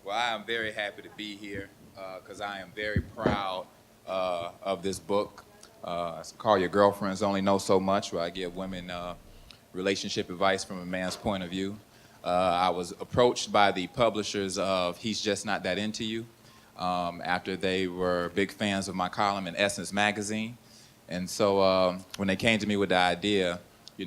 Well, I am very happy to be here because I am very proud of this book. It's called Your Girlfriends Only Know So Much, where I give women relationship advice from a man's point of view. I was approached by the publishers of He's Just Not That Into You after they were big fans of my column in Essence magazine. And so when they came to me with the idea,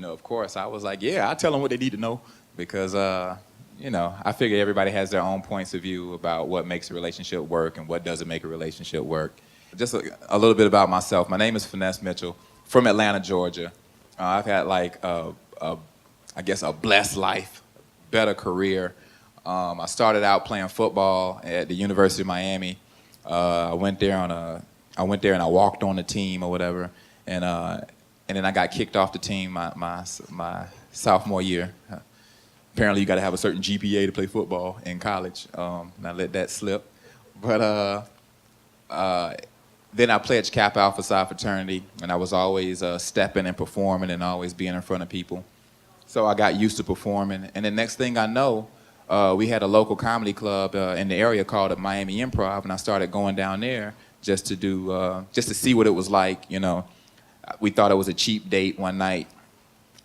of course, I was like, yeah, I'll tell them what they need to know because I figure everybody has their own points of view about what makes a relationship work and what doesn't make a relationship work. Just a little bit about myself. My name is Finesse Mitchell, from Atlanta, Georgia. I've had I guess a blessed life, better career. I started out playing football at the University of Miami. I went there and I walked on the team or whatever, and then I got kicked off the team my sophomore year. Apparently, you got to have a certain GPA to play football in college, and I let that slip. But then I pledged Kappa Alpha Psi fraternity, and I was always stepping and performing and always being in front of people. So I got used to performing, and the next thing I know, we had a local comedy club in the area called the Miami Improv, and I started going down there just to see what it was like. We thought it was a cheap date one night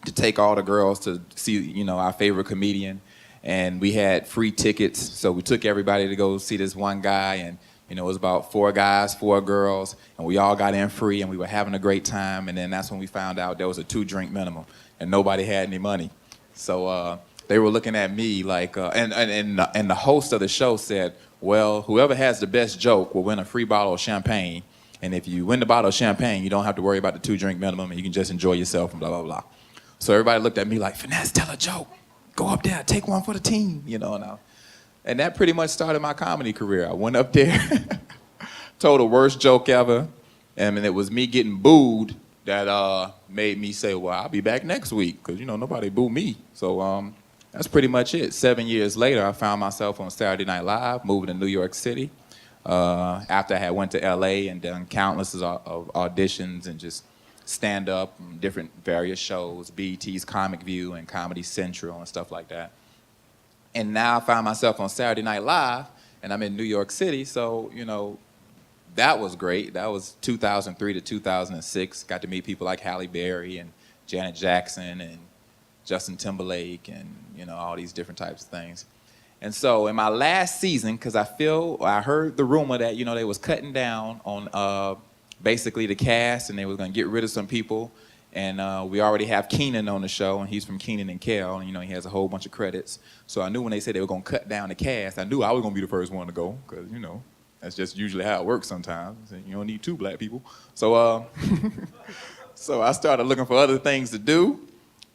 to take all the girls to see, our favorite comedian. And we had free tickets, so we took everybody to go see this one guy, and it was about 4 guys, 4 girls, and we all got in free, and we were having a great time. And then that's when we found out there was a 2-drink minimum, and nobody had any money. So they were looking at me like, and the host of the show said, well, whoever has the best joke will win a free bottle of champagne, and if you win the bottle of champagne, you don't have to worry about the 2-drink minimum, and you can just enjoy yourself, and blah, blah, blah. So everybody looked at me like, Finesse, tell a joke. Go up there, take one for the team, and that pretty much started my comedy career. I went up there, told the worst joke ever, and it was me getting booed that made me say, well, I'll be back next week, because, nobody booed me. So that's pretty much it. 7 years later, I found myself on Saturday Night Live, moving to New York City, after I had went to LA and done countless of auditions and just stand up, different various shows, BET's Comic View and Comedy Central and stuff like that. And now I find myself on Saturday Night Live, and I'm in New York City, so, that was great. That was 2003 to 2006. Got to meet people like Halle Berry and Janet Jackson and Justin Timberlake and, all these different types of things. And so in my last season, because I heard the rumor that, they was cutting down on basically the cast, and they were going to get rid of some people. And we already have Keenan on the show, and he's from Keenan and Kel, and he has a whole bunch of credits. So I knew when they said they were going to cut down the cast, I knew I was going to be the first one to go, because, that's just usually how it works sometimes. You don't need 2 black people. So so I started looking for other things to do.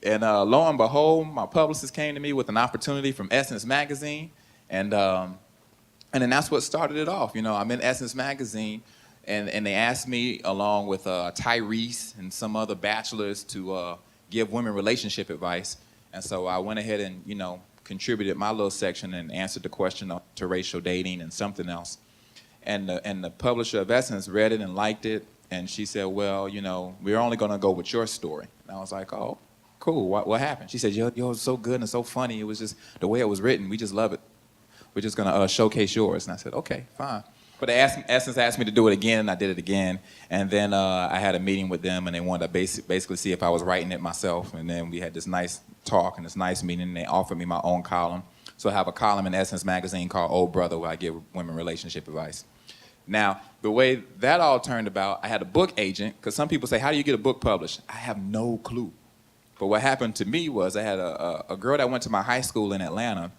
And lo and behold, my publicist came to me with an opportunity from Essence magazine. And then that's what started it off. I'm in Essence magazine. And they asked me, along with Tyrese and some other bachelors, to give women relationship advice. And so I went ahead and, contributed my little section and answered the question on interracial dating and something else. And the publisher of Essence read it and liked it. And she said, well, we're only going to go with your story. And I was like, oh, cool. What happened? She said, yo, it was so good and so funny. It was just the way it was written. We just love it. We're just going to showcase yours. And I said, okay, fine. But Essence asked me to do it again, and I did it again. And then I had a meeting with them, and they wanted to basically see if I was writing it myself. And then we had this nice talk and this nice meeting, and they offered me my own column. So I have a column in Essence magazine called Old Brother, where I give women relationship advice. Now, the way that all turned about, I had a book agent, because some people say, how do you get a book published? I have no clue. But what happened to me was I had a girl that went to my high school in Atlanta.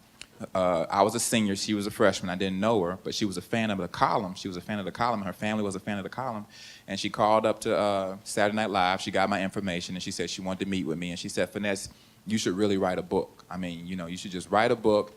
I was a senior, she was a freshman. I didn't know her, but she was a fan of the column. She was a fan of the column, her family was a fan of the column. And she called up to Saturday Night Live, she got my information, and she said she wanted to meet with me. And she said, Finesse, you should really write a book. I mean, you should just write a book,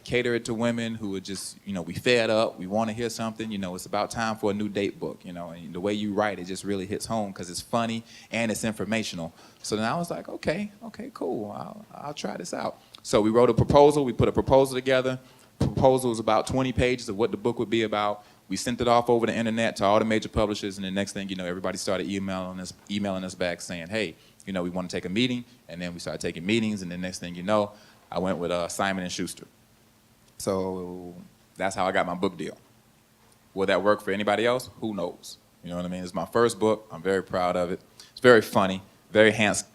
cater it to women who are just, we fed up, we want to hear something, it's about time for a new date book, and the way you write it just really hits home because it's funny and it's informational. So then I was like, okay, cool, I'll try this out. So we wrote a proposal, we put a proposal together. Proposal was about 20 pages of what the book would be about. We sent it off over the internet to all the major publishers, and the next thing you know, everybody started emailing us back saying, hey, we want to take a meeting. And then we started taking meetings, and the next thing you know, I went with Simon & Schuster. So That's how I got my book deal. Will that work for anybody else? Who knows? You know what I mean? It's my first book. I'm very proud of it. It's very funny, very handsome.